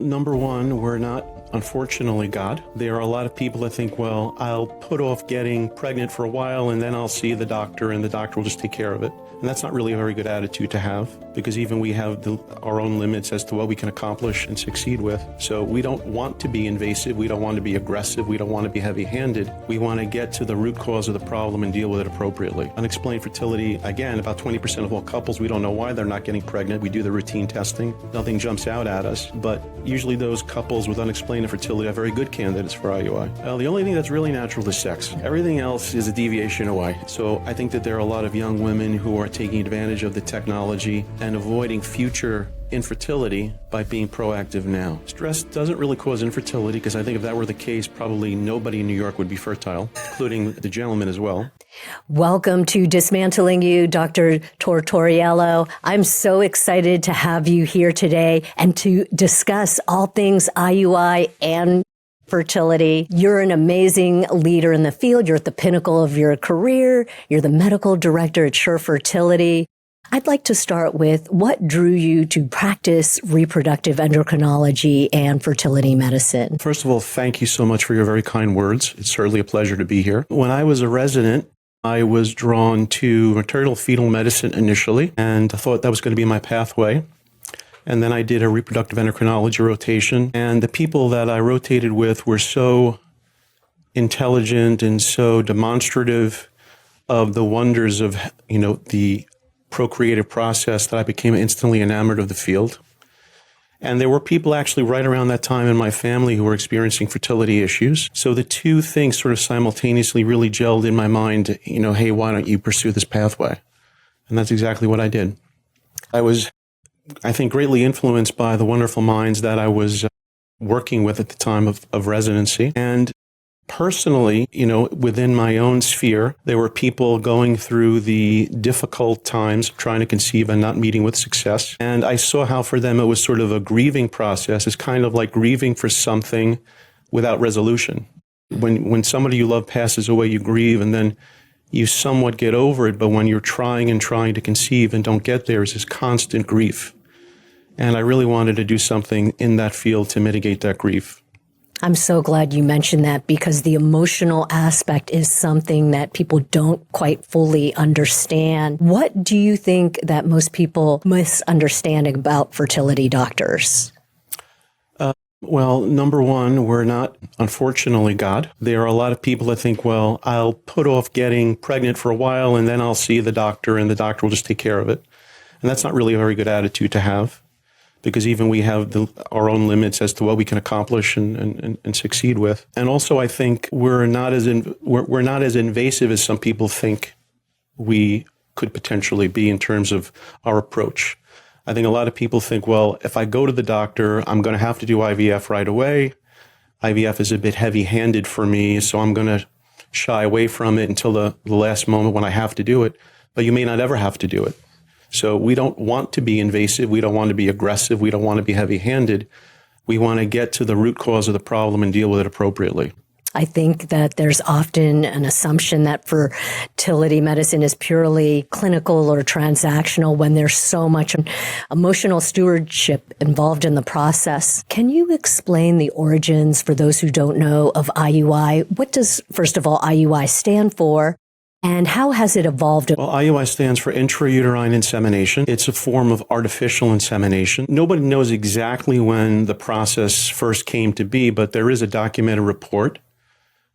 Number one, we're not, unfortunately, God. There are a lot of people that think, well, I'll put off getting pregnant for a while and then I'll see the doctor and the doctor will just take care of it. And that's not really a very good attitude to have, because even we have our own limits as to what we can accomplish and succeed with. So we don't want to be invasive. We don't want to be aggressive. We don't want to be heavy-handed. We want to get to the root cause of the problem and deal with it appropriately. Unexplained fertility, again, about 20% of all couples, we don't know why they're not getting pregnant. We do the routine testing. Nothing jumps out at us. But usually those couples with unexplained infertility are very good candidates for IUI. The only thing that's really natural is sex. Everything else is a deviation away. So I think that there are a lot of young women who are taking advantage of the technology and avoiding future infertility by being proactive now. Stress doesn't really cause infertility, because I think if that were the case, probably nobody in New York would be fertile, including the gentleman as well. Welcome to Dismantling You, Dr. Tortoriello. I'm so excited to have you here today and to discuss all things IUI and fertility. You're an amazing leader in the field. You're at the pinnacle of your career. You're the medical director at Sher Fertility. I'd like to start with what drew you to practice reproductive endocrinology and fertility medicine. First of all, thank you so much for your very kind words. It's certainly a pleasure to be here. When I was a resident, I was drawn to maternal fetal medicine initially, and I thought that was going to be my pathway. And then I did a reproductive endocrinology rotation, and the people that I rotated with were so intelligent and so demonstrative of the wonders of, the procreative process, that I became instantly enamored of the field. And there were people actually right around that time in my family who were experiencing fertility issues. So the two things sort of simultaneously really gelled in my mind, hey, why don't you pursue this pathway? And that's exactly what I did. I was, I think, greatly influenced by the wonderful minds that I was working with at the time of residency. And personally, within my own sphere, there were people going through the difficult times of trying to conceive and not meeting with success. And I saw how for them it was sort of a grieving process. It's kind of like grieving for something without resolution. When somebody you love passes away, you grieve, and then you somewhat get over it. But when you're trying and trying to conceive and don't get there, it's this constant grief. And I really wanted to do something in that field to mitigate that grief. I'm so glad you mentioned that, because the emotional aspect is something that people don't quite fully understand. What do you think that most people misunderstand about fertility doctors? Well, number one, we're not, unfortunately, God. There are a lot of people that think, well, I'll put off getting pregnant for a while and then I'll see the doctor and the doctor will just take care of it. And that's not really a very good attitude to have, because even we have our own limits as to what we can accomplish and succeed with. And also, I think we're not as invasive as some people think we could potentially be in terms of our approach. I think a lot of people think, well, if I go to the doctor, I'm going to have to do IVF right away. IVF is a bit heavy-handed for me, so I'm going to shy away from it until the last moment when I have to do it. But you may not ever have to do it. So we don't want to be invasive. We don't want to be aggressive. We don't want to be heavy-handed. We want to get to the root cause of the problem and deal with it appropriately. I think that there's often an assumption that fertility medicine is purely clinical or transactional when there's so much emotional stewardship involved in the process. Can you explain the origins for those who don't know of IUI? What does, first of all, IUI stand for? And how has it evolved? Well, IUI stands for intrauterine insemination. It's a form of artificial insemination. Nobody knows exactly when the process first came to be, but there is a documented report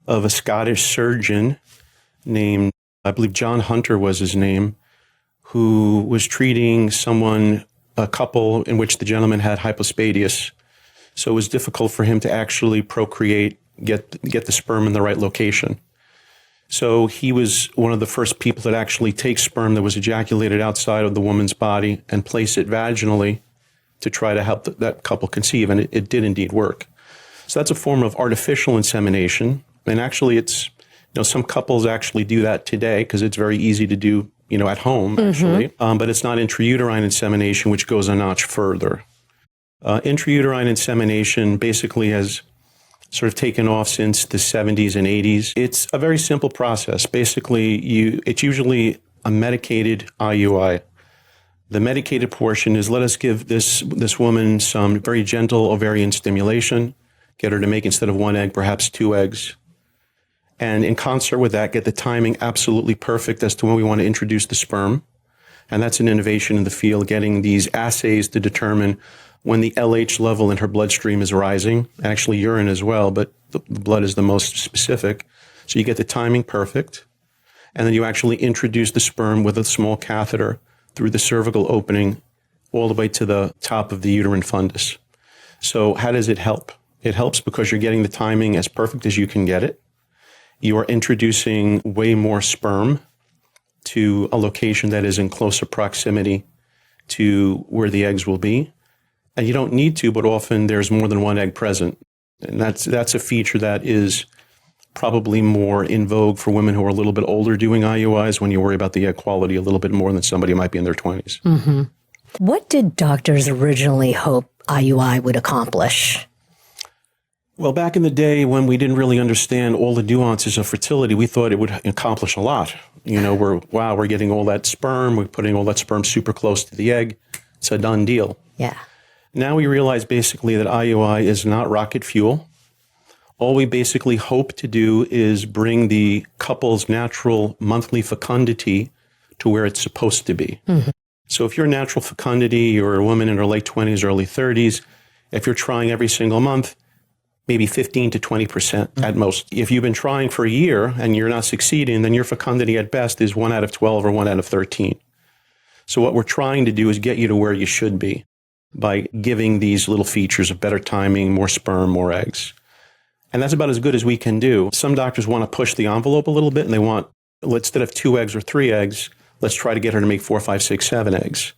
of a Scottish surgeon named, I believe John Hunter was his name, who was treating a couple in which the gentleman had hypospadias. So it was difficult for him to actually procreate, get the sperm in the right location. So he was one of the first people that actually take sperm that was ejaculated outside of the woman's body and place it vaginally to try to help that couple conceive, and it did indeed work. So that's a form of artificial insemination. And actually, it's, some couples actually do that today because it's very easy to do, at home, actually. But it's not intrauterine insemination, which goes a notch further. Intrauterine insemination basically has sort of taken off since the 70s and 80s. It's a very simple process. Basically, it's usually a medicated IUI The medicated portion is let us give this woman some very gentle ovarian stimulation, get her to make instead of 1 egg, perhaps 2 eggs. And in concert with that, get the timing absolutely perfect as to when we want to introduce the sperm. And that's an innovation in the field, getting these assays to determine when the LH level in her bloodstream is rising, actually urine as well, but the blood is the most specific. So you get the timing perfect. And then you actually introduce the sperm with a small catheter through the cervical opening all the way to the top of the uterine fundus. So how does it help? It helps because you're getting the timing as perfect as you can get it. You are introducing way more sperm to a location that is in closer proximity to where the eggs will be. And you don't need to, but often there's more than 1 egg present. And that's a feature that is probably more in vogue for women who are a little bit older doing IUIs when you worry about the egg quality a little bit more than somebody who might be in their 20s. Mm-hmm. What did doctors originally hope IUI would accomplish? Well, back in the day when we didn't really understand all the nuances of fertility, we thought it would accomplish a lot. You know, we're getting all that sperm, we're putting all that sperm super close to the egg. It's a done deal. Yeah. Now we realize basically that IUI is not rocket fuel. All we basically hope to do is bring the couple's natural monthly fecundity to where it's supposed to be. Mm-hmm. So if you're natural fecundity, you're a woman in her late 20s, early 30s, if you're trying every single month, maybe 15 to 20% at most. If you've been trying for a year and you're not succeeding, then your fecundity at best is 1 out of 12 or 1 out of 13. So what we're trying to do is get you to where you should be by giving these little features of better timing, more sperm, more eggs. And that's about as good as we can do. Some doctors want to push the envelope a little bit and they want, instead of 2 eggs or 3 eggs, let's try to get her to make 4, 5, 6, 7 eggs.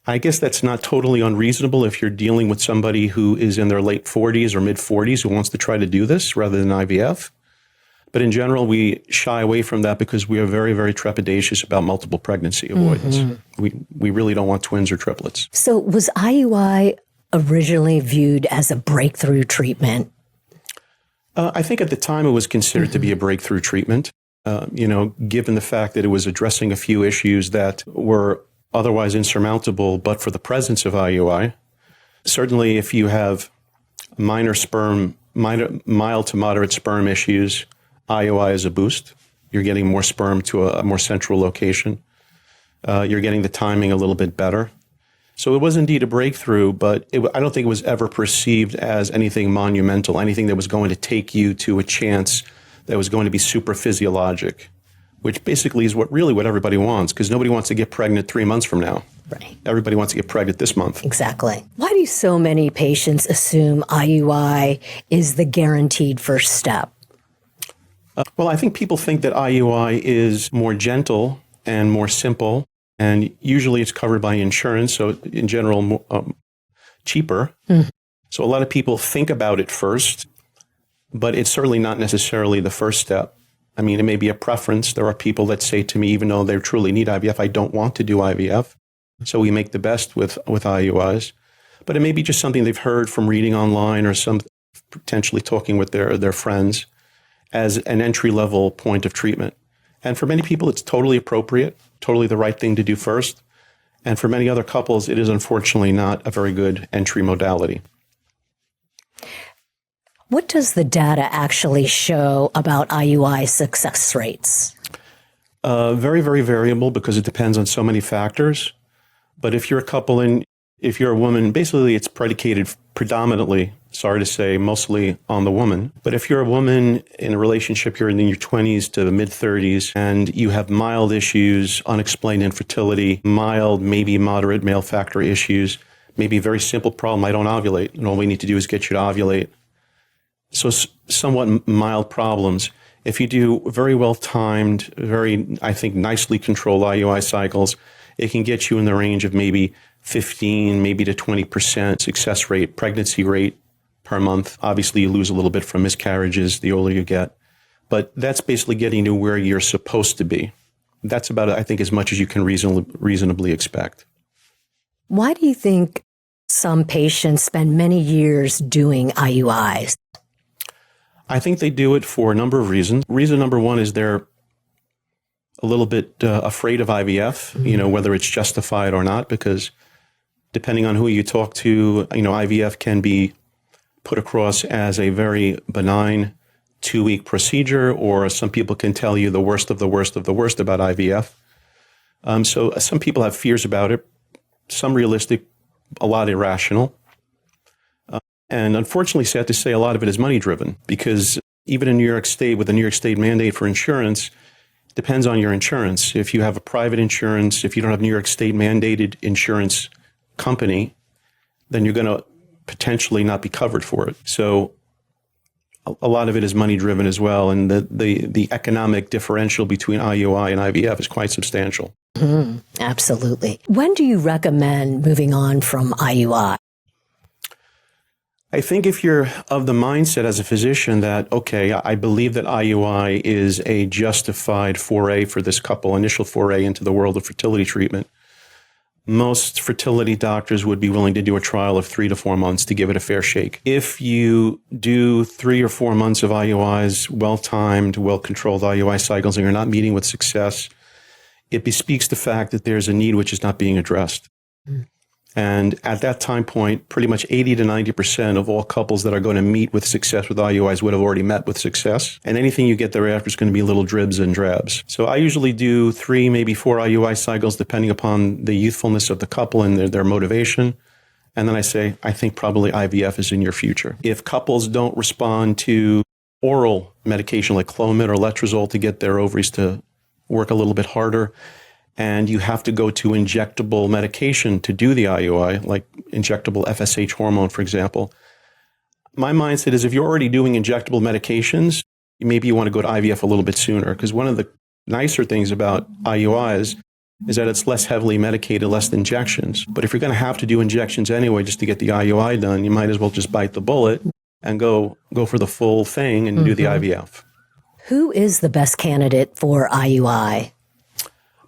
I guess that's not totally unreasonable if you're dealing with somebody who is in their late 40s or mid 40s who wants to try to do this rather than IVF. But in general, we shy away from that because we are very, very trepidatious about multiple pregnancy avoidance. Mm-hmm. We really don't want twins or triplets. So was IUI originally viewed as a breakthrough treatment? I think at the time it was considered to be a breakthrough treatment, given the fact that it was addressing a few issues that were otherwise insurmountable, but for the presence of IUI. Certainly, if you have mild to moderate sperm issues, IUI is a boost. You're getting more sperm to a more central location. You're getting the timing a little bit better. So it was indeed a breakthrough, but I don't think it was ever perceived as anything monumental, anything that was going to take you to a chance that was going to be super physiologic, which basically is what everybody wants, because nobody wants to get pregnant 3 months from now. Right. Everybody wants to get pregnant this month. Exactly. Why do so many patients assume IUI is the guaranteed first step? Well, I think people think that IUI is more gentle and more simple, and usually it's covered by insurance, so in general, cheaper. Mm. So a lot of people think about it first, but it's certainly not necessarily the first step. I mean, it may be a preference. There are people that say to me, even though they truly need IVF, I don't want to do IVF. So we make the best with IUIs. But it may be just something they've heard from reading online or some potentially talking with their friends as an entry-level point of treatment. And for many people, it's totally appropriate, totally the right thing to do first. And for many other couples, it is unfortunately not a very good entry modality. What does the data actually show about IUI success rates? Very, very variable because it depends on so many factors. But if you're a couple and if you're a woman, basically it's predicated predominantly, sorry to say, mostly on the woman. But if you're a woman in a relationship, you're in your 20s to the mid 30s, and you have mild issues, unexplained infertility, mild, maybe moderate male factor issues, maybe a very simple problem, I don't ovulate, and all we need to do is get you to ovulate. So somewhat mild problems. If you do very well-timed, very, I think, nicely controlled IUI cycles, it can get you in the range of maybe 15, maybe to 20% success rate, pregnancy rate per month. Obviously, you lose a little bit from miscarriages the older you get. But that's basically getting to where you're supposed to be. That's about, I think, as much as you can reasonably expect. Why do you think some patients spend many years doing IUIs? I think they do it for a number of reasons. Reason number one is they're a little bit afraid of IVF, whether it's justified or not, because depending on who you talk to, IVF can be put across as a very benign 2-week procedure, or some people can tell you the worst of the worst of the worst about IVF. So some people have fears about it, some realistic, a lot irrational. And unfortunately, sad to say, a lot of it is money driven, because even in New York State, with the New York State mandate for insurance, it depends on your insurance. If you have a private insurance, if you don't have New York State mandated insurance company, then you're going to potentially not be covered for it. So a lot of it is money driven as well. And the economic differential between IUI and IVF is quite substantial. Absolutely. When do you recommend moving on from IUI? I think if you're of the mindset as a physician that, okay, I believe that IUI is a justified foray for this couple, initial foray into the world of fertility treatment, most fertility doctors would be willing to do a trial of 3 to 4 months to give it a fair shake. If you do 3 or 4 months of IUIs, well-timed, well-controlled IUI cycles, and you're not meeting with success, it bespeaks the fact that there's a need which is not being addressed. And at that time point, pretty much 80 to 90% of all couples that are going to meet with success with IUIs would have already met with success. And anything you get thereafter is going to be little dribs and drabs. So I usually do 3, maybe 4 IUI cycles, depending upon the youthfulness of the couple and their motivation. And then I say, I think probably IVF is in your future. If couples don't respond to oral medication like Clomid or letrozole to get their ovaries to work a little bit harder, and you have to go to injectable medication to do the IUI, like injectable FSH hormone, for example. My mindset is if you're already doing injectable medications, maybe you want to go to IVF a little bit sooner, because one of the nicer things about IUIs is that it's less heavily medicated, less injections. But if you're going to have to do injections anyway just to get the IUI done, you might as well just bite the bullet and go for the full thing and do the IVF. Who is the best candidate for IUI?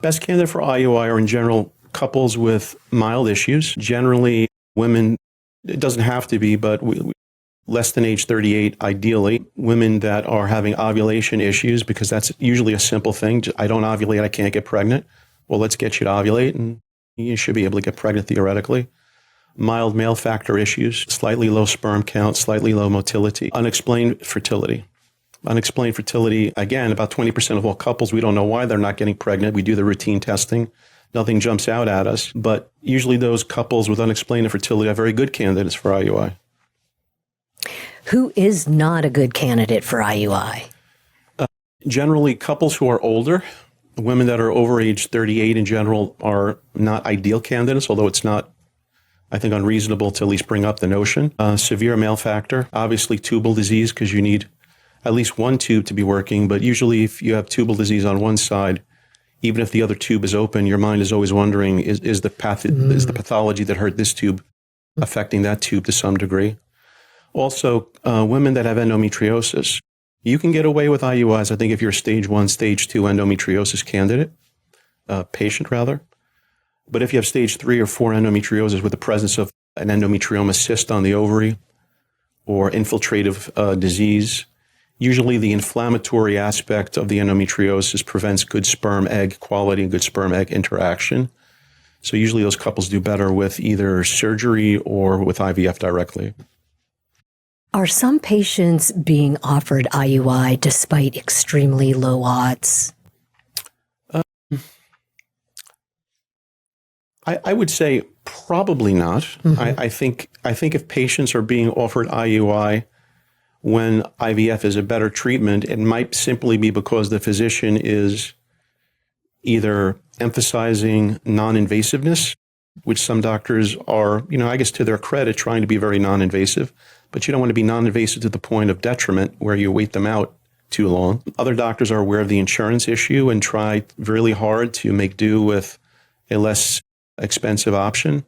Best candidate for IUI are in general couples with mild issues. Generally, women, it doesn't have to be, but less than age 38, ideally. Women that are having ovulation issues, because that's usually a simple thing. I don't ovulate, I can't get pregnant. Well, let's get you to ovulate, and you should be able to get pregnant theoretically. Mild male factor issues, slightly low sperm count, slightly low motility, unexplained fertility. Unexplained fertility, again, about 20% of all couples, we don't know why they're not getting pregnant. We do the routine testing. Nothing jumps out at us. But usually those couples with unexplained infertility are very good candidates for IUI. Who is not a good candidate for IUI? Generally, couples who are older, women that are over age 38 in general are not ideal candidates, although it's not, I think, unreasonable to at least bring up the notion. Severe male factor, obviously tubal disease, because you need at least one tube to be working, but usually if you have tubal disease on one side, even if the other tube is open, your mind is always wondering, is the pathology that hurt this tube affecting that tube to some degree? Also, women that have endometriosis, you can get away with IUIs, I think, if you're a stage 1, stage 2 endometriosis patient rather. But if you have stage 3 or 4 endometriosis with the presence of an endometrioma cyst on the ovary or infiltrative disease, usually the inflammatory aspect of the endometriosis prevents good sperm-egg quality and good sperm-egg interaction. So usually those couples do better with either surgery or with IVF directly. Are some patients being offered IUI despite extremely low odds? I would say probably not. I think if patients are being offered IUI when IVF is a better treatment, it might simply be because the physician is either emphasizing non-invasiveness, which some doctors are, I guess to their credit, trying to be very non-invasive, but you don't want to be non-invasive to the point of detriment where you wait them out too long. Other doctors are aware of the insurance issue and try really hard to make do with a less expensive option.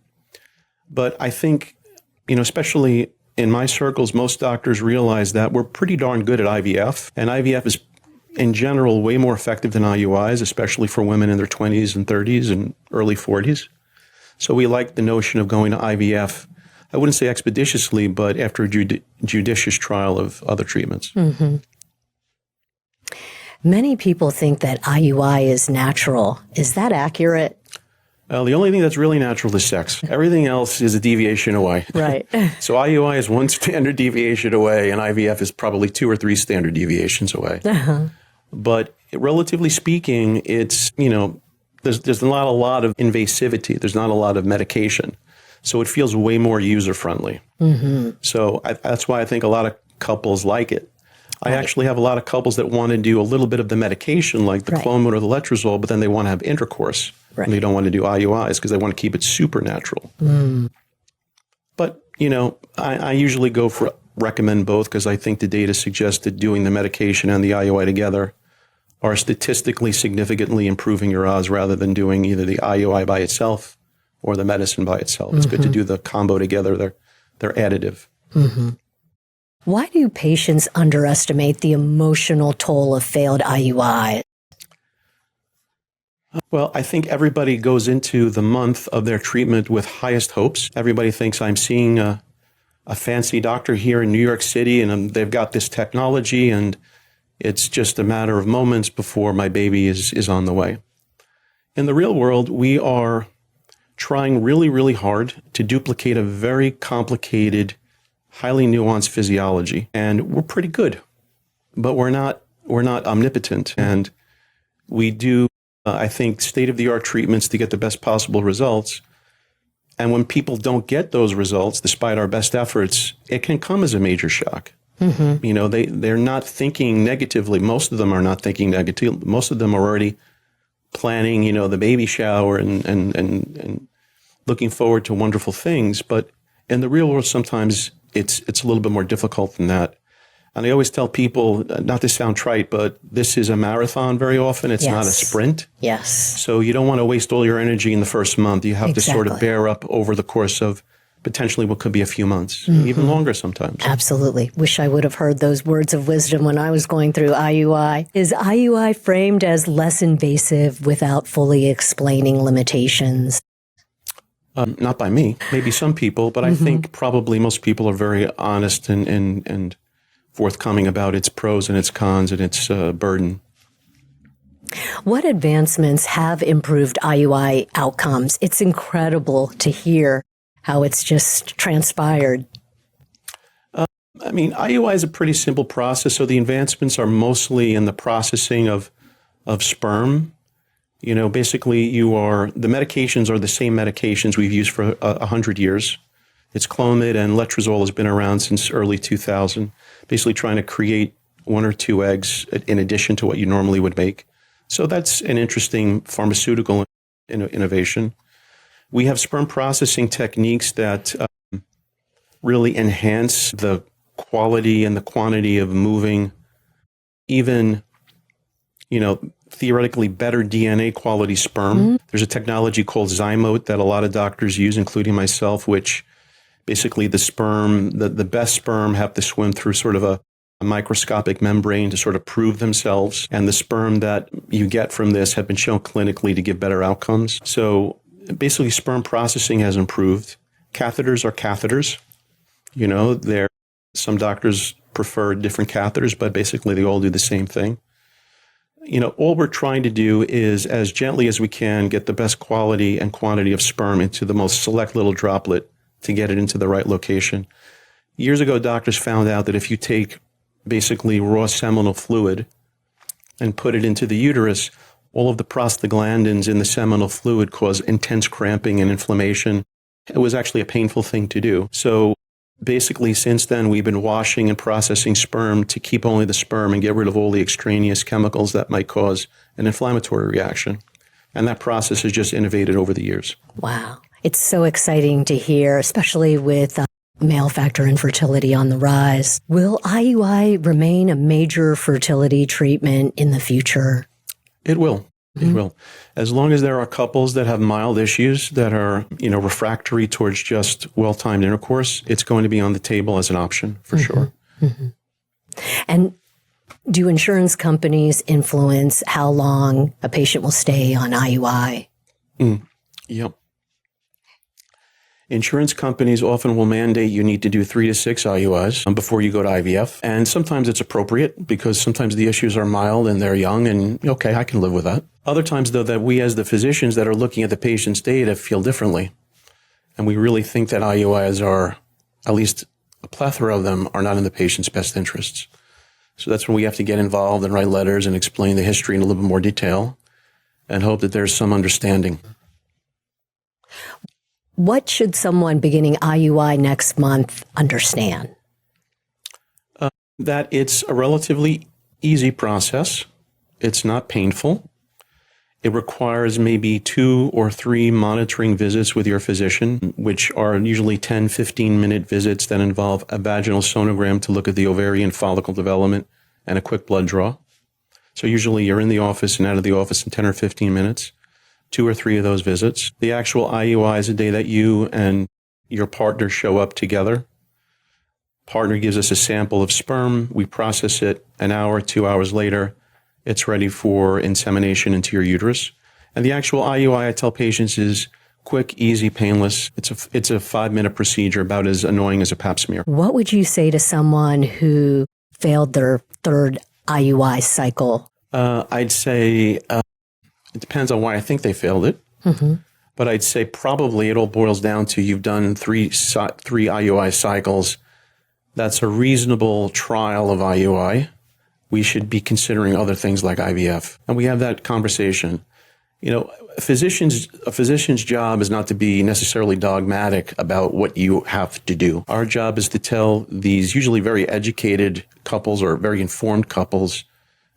But I think, especially in my circles, most doctors realize that we're pretty darn good at IVF, and IVF is, in general, way more effective than IUIs, especially for women in their 20s and 30s and early 40s. So we like the notion of going to IVF, I wouldn't say expeditiously, but after a judicious trial of other treatments. Many people think that IUI is natural. Is that accurate? The only thing that's really natural is sex. Everything else is a deviation away. Right. So IUI is one standard deviation away, and IVF is probably 2 or 3 standard deviations away. But relatively speaking, it's, there's not a lot of invasivity. There's not a lot of medication. So it feels way more user-friendly. So that's why I think a lot of couples like it. I actually have a lot of couples that want to do a little bit of the medication, like the Clomid or the letrozole, but then they want to have intercourse. And they don't want to do IUIs because they want to keep it supernatural. But, I usually recommend both because I think the data suggests that doing the medication and the IUI together are statistically significantly improving your odds rather than doing either the IUI by itself or the medicine by itself. It's good to do the combo together. They're additive. Why do patients underestimate the emotional toll of failed IUI? Well, I think everybody goes into the month of their treatment with highest hopes. Everybody thinks I'm seeing a fancy doctor here in New York City and they've got this technology and it's just a matter of moments before my baby is on the way. In the real world, we are trying really, really hard to duplicate a very complicated, highly nuanced physiology. And we're pretty good, but we're not omnipotent. And we do, I think, state-of-the-art treatments to get the best possible results. And when people don't get those results, despite our best efforts, it can come as a major shock. They're not thinking negatively. Most of them are not thinking negatively. Most of them are already planning, the baby shower and looking forward to wonderful things. But in the real world, sometimes it's a little bit more difficult than that. And I always tell people, not to sound trite, but this is a marathon very often. It's not a sprint. Yes. So you don't want to waste all your energy in the first month. You have to sort of bear up over the course of potentially what could be a few months, even longer sometimes. Absolutely. Wish I would have heard those words of wisdom when I was going through IUI. Is IUI framed as less invasive without fully explaining limitations? Not by me, maybe some people, but I think probably most people are very honest and forthcoming about its pros and its cons and its burden. What advancements have improved IUI outcomes? It's incredible to hear how it's just transpired. IUI is a pretty simple process, so the advancements are mostly in the processing of sperm. Basically the medications are the same medications we've used for 100 years. It's Clomid and letrozole has been around since early 2000, basically trying to create 1 or 2 eggs in addition to what you normally would make. So that's an interesting pharmaceutical innovation. We have sperm processing techniques that really enhance the quality and the quantity of moving even, theoretically better DNA quality sperm. There's a technology called Zymote that a lot of doctors use, including myself, which basically the sperm, the best sperm have to swim through sort of a microscopic membrane to sort of prove themselves. And the sperm that you get from this have been shown clinically to give better outcomes. So basically sperm processing has improved. Catheters are catheters. Some doctors prefer different catheters, but basically they all do the same thing. All we're trying to do is, as gently as we can, get the best quality and quantity of sperm into the most select little droplet to get it into the right location. Years ago, doctors found out that if you take basically raw seminal fluid and put it into the uterus, all of the prostaglandins in the seminal fluid cause intense cramping and inflammation. It was actually a painful thing to do. So basically, since then, we've been washing and processing sperm to keep only the sperm and get rid of all the extraneous chemicals that might cause an inflammatory reaction. And that process has just innovated over the years. Wow. It's so exciting to hear, especially with male factor infertility on the rise. Will IUI remain a major fertility treatment in the future? It will. It will. As long as there are couples that have mild issues that are, refractory towards just well-timed intercourse, it's going to be on the table as an option for sure. And do insurance companies influence how long a patient will stay on IUI? Yep. Insurance companies often will mandate you need to do 3 to 6 IUIs before you go to IVF. And sometimes it's appropriate because sometimes the issues are mild and they're young and okay, I can live with that. Other times though, that we as the physicians that are looking at the patient's data feel differently. And we really think that IUIs are, at least a plethora of them, are not in the patient's best interests. So that's when we have to get involved and write letters and explain the history in a little bit more detail and hope that there's some understanding. What should someone beginning IUI next month understand? That it's a relatively easy process. It's not painful. It requires maybe 2 or 3 monitoring visits with your physician, which are usually 10, 15-minute visits that involve a vaginal sonogram to look at the ovarian follicle development and a quick blood draw. So usually you're in the office and out of the office in 10 or 15 minutes, 2 or 3 of those visits. The actual IUI is a day that you and your partner show up together. Partner gives us a sample of sperm. We process it. An hour, 2 hours later, it's ready for insemination into your uterus. And the actual IUI, I tell patients, is quick, easy, painless. It's a 5-minute procedure, about as annoying as a pap smear. What would you say to someone who failed their 3rd IUI cycle? I'd say it depends on why I think they failed it. Mm-hmm. But I'd say probably it all boils down to you've done 3 IUI cycles. That's a reasonable trial of IUI. We should be considering other things like IVF. And we have that conversation. You know, a physician's job is not to be necessarily dogmatic about what you have to do. Our job is to tell these usually very educated couples or very informed couples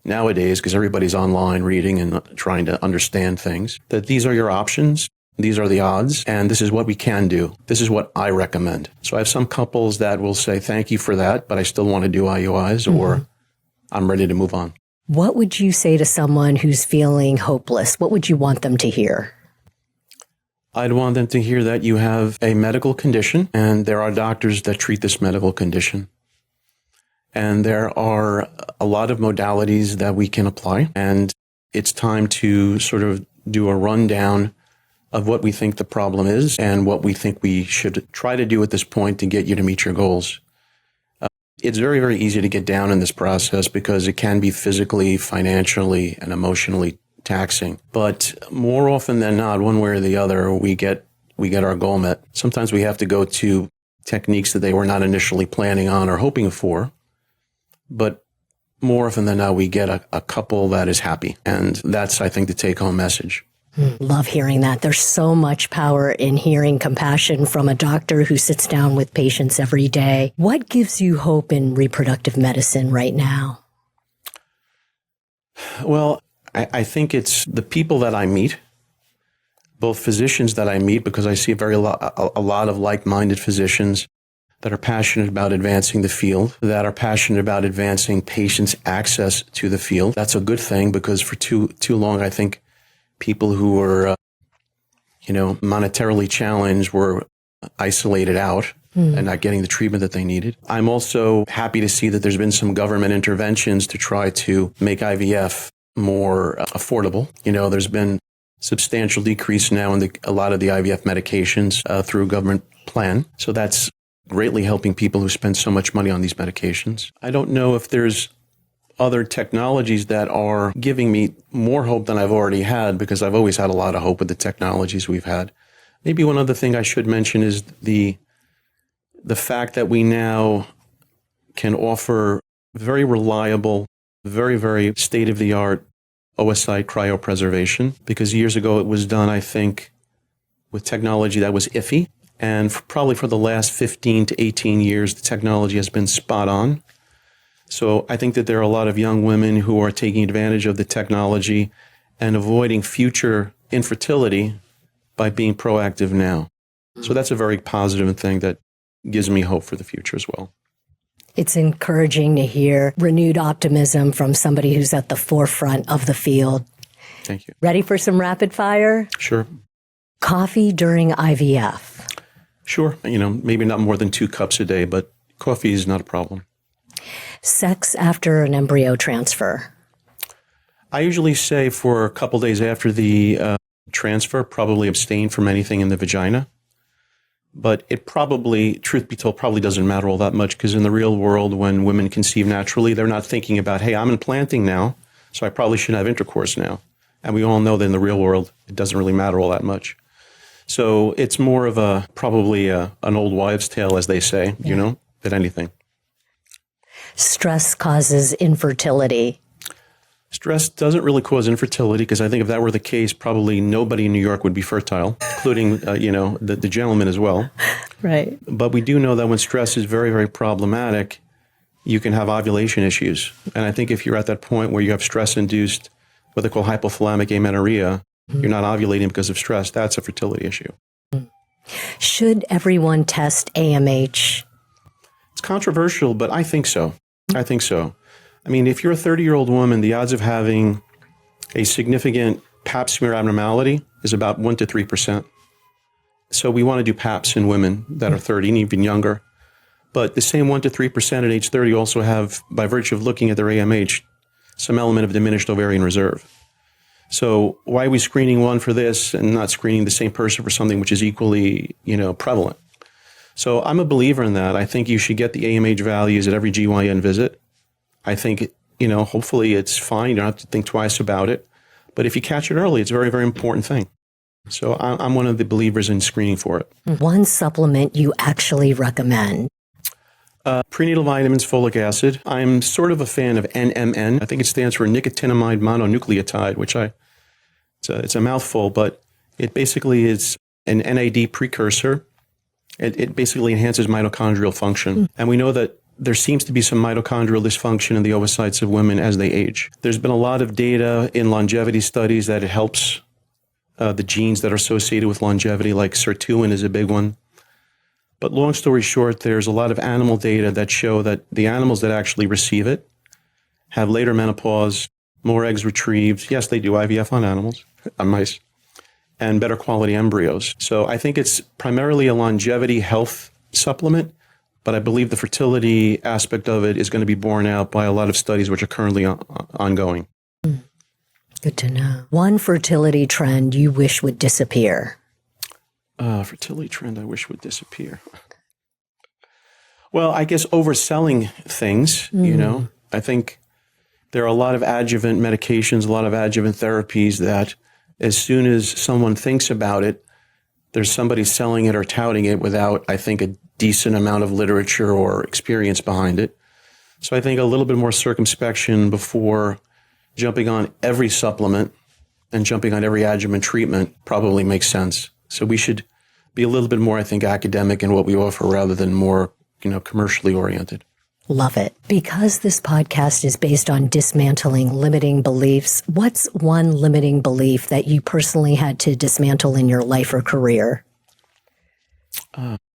nowadays, because everybody's online reading and trying to understand things, that these are your options. These are the odds, and this is what we can do. This is what I recommend. So I have some couples that will say, thank you for that, but I still want to do IUIs, or I'm ready to move on. What would you say to someone who's feeling hopeless? What would you want them to hear? I'd want them to hear that you have a medical condition, and there are doctors that treat this medical condition. And there are a lot of modalities that we can apply, and it's time to sort of do a rundown of what we think the problem is and what we think we should try to do at this point to get you to meet your goals. It's very, very easy to get down in this process because it can be physically, financially, and emotionally taxing. But more often than not, one way or the other, we get our goal met. Sometimes we have to go to techniques that they were not initially planning on or hoping for. But more often than not, we get a couple that is happy. And that's, I think, the take-home message. Love hearing that. There's so much power in hearing compassion from a doctor who sits down with patients every day. What gives you hope in reproductive medicine right now? Well, I think it's the people that I meet, both physicians that I meet, because I see a lot of like-minded physicians that are passionate about advancing the field, that are passionate about advancing patients' access to the field. That's a good thing because for too long, I think people who were, monetarily challenged were isolated out and not getting the treatment that they needed. I'm also happy to see that there's been some government interventions to try to make IVF more affordable. There's been substantial decrease now in a lot of the IVF medications through government plan. So that's greatly helping people who spend so much money on these medications. I don't know if there's other technologies that are giving me more hope than I've already had, because I've always had a lot of hope with the technologies we've had. Maybe one other thing I should mention is the fact that we now can offer very reliable, very, very state-of-the-art oocyte cryopreservation, because years ago it was done, I think, with technology that was iffy. And probably for the last 15 to 18 years, the technology has been spot on. So I think that there are a lot of young women who are taking advantage of the technology and avoiding future infertility by being proactive now. So that's a very positive thing that gives me hope for the future as well. It's encouraging to hear renewed optimism from somebody who's at the forefront of the field. Thank you. Ready for some rapid fire? Sure. Coffee during IVF? Sure. Maybe not more than 2 cups a day, but coffee is not a problem. Sex after an embryo transfer? I usually say for a couple days after the transfer, probably abstain from anything in the vagina. But it probably, truth be told, probably doesn't matter all that much because in the real world, when women conceive naturally, they're not thinking about, hey, I'm implanting now, so I probably shouldn't have intercourse now. And we all know that in the real world, it doesn't really matter all that much. So it's more of probably an old wives' tale, as they say, than anything. Stress causes infertility. Stress doesn't really cause infertility because I think if that were the case, probably nobody in New York would be fertile, including, the gentleman as well. Right. But we do know that when stress is very, very problematic, you can have ovulation issues. And I think if you're at that point where you have stress-induced, what they call hypothalamic amenorrhea, you're not ovulating because of stress, that's a fertility issue. Should everyone test AMH? It's controversial, but I think so. I mean, if you're a 30-year-old woman, the odds of having a significant pap smear abnormality is about 1% to 3%. So we want to do paps in women that are 30 and even younger. But the same 1% to 3% at age 30 also have, by virtue of looking at their AMH, some element of diminished ovarian reserve. So why are we screening one for this and not screening the same person for something which is equally, prevalent? So I'm a believer in that. I think you should get the AMH values at every GYN visit. I think, hopefully it's fine. You don't have to think twice about it. But if you catch it early, it's a very, very important thing. So I'm one of the believers in screening for it. One supplement you actually recommend? Prenatal vitamins, folic acid. I'm sort of a fan of NMN. I think it stands for nicotinamide mononucleotide, which it's a mouthful, but it basically is an NAD precursor. It basically enhances mitochondrial function. And we know that there seems to be some mitochondrial dysfunction in the oocytes of women as they age. There's been a lot of data in longevity studies that it helps the genes that are associated with longevity, like sirtuin is a big one. But long story short, there's a lot of animal data that show that the animals that actually receive it have later menopause, more eggs retrieved. Yes, they do IVF on animals, on mice, and better quality embryos. So I think it's primarily a longevity health supplement, but I believe the fertility aspect of it is going to be borne out by a lot of studies which are currently ongoing. Good to know. One fertility trend you wish would disappear? Fertility trend I wish would disappear. Well, I guess overselling things, I think there are a lot of adjuvant medications, a lot of adjuvant therapies that as soon as someone thinks about it, there's somebody selling it or touting it without, I think, a decent amount of literature or experience behind it. So I think a little bit more circumspection before jumping on every supplement and jumping on every adjuvant treatment probably makes sense. So we should be a little bit more, I think, academic in what we offer rather than more, commercially oriented. Love it. Because this podcast is based on dismantling limiting beliefs, what's one limiting belief that you personally had to dismantle in your life or career?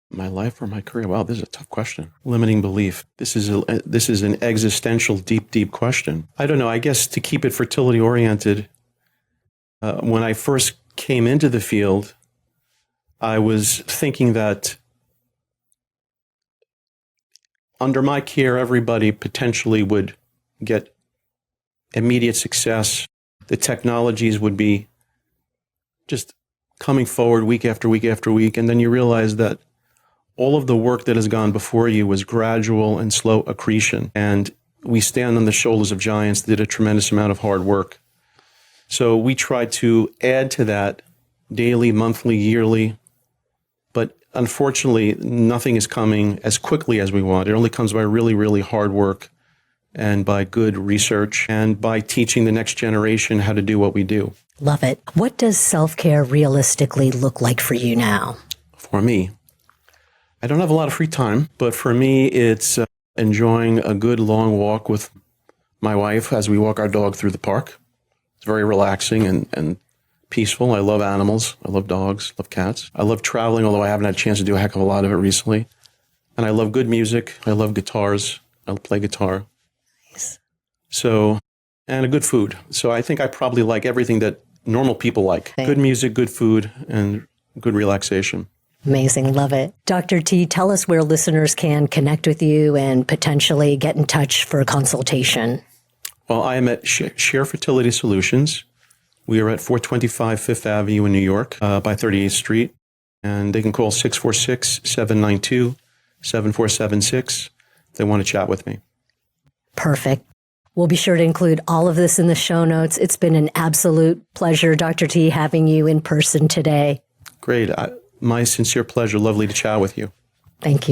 My life or my career? Wow, this is a tough question. Limiting belief. This is an existential, deep, deep question. I don't know. I guess to keep it fertility oriented, when I first came into the field, I was thinking that under my care, everybody potentially would get immediate success. The technologies would be just coming forward week after week after week. And then you realize that all of the work that has gone before you was gradual and slow accretion. And we stand on the shoulders of giants that did a tremendous amount of hard work. So we try to add to that daily, monthly, yearly. But unfortunately, nothing is coming as quickly as we want. It only comes by really, really hard work and by good research and by teaching the next generation how to do what we do. Love it. What does self-care realistically look like for you now? For me, I don't have a lot of free time, but for me, it's enjoying a good long walk with my wife as we walk our dog through the park. It's very relaxing and peaceful. I love animals. I love dogs, love cats. I love traveling, although I haven't had a chance to do a heck of a lot of it recently. And I love good music. I love guitars. I play guitar. Nice. So, and a good food. So I think I probably like everything that normal people like. Good music, good food, and good relaxation. Amazing. Love it. Dr. T, tell us where listeners can connect with you and potentially get in touch for a consultation. Well, I am at Sher Fertility Solutions. We are at 425 Fifth Avenue in New York by 38th Street. And they can call 646-792-7476 if they want to chat with me. Perfect. We'll be sure to include all of this in the show notes. It's been an absolute pleasure, Dr. T, having you in person today. Great. My sincere pleasure. Lovely to chat with you. Thank you.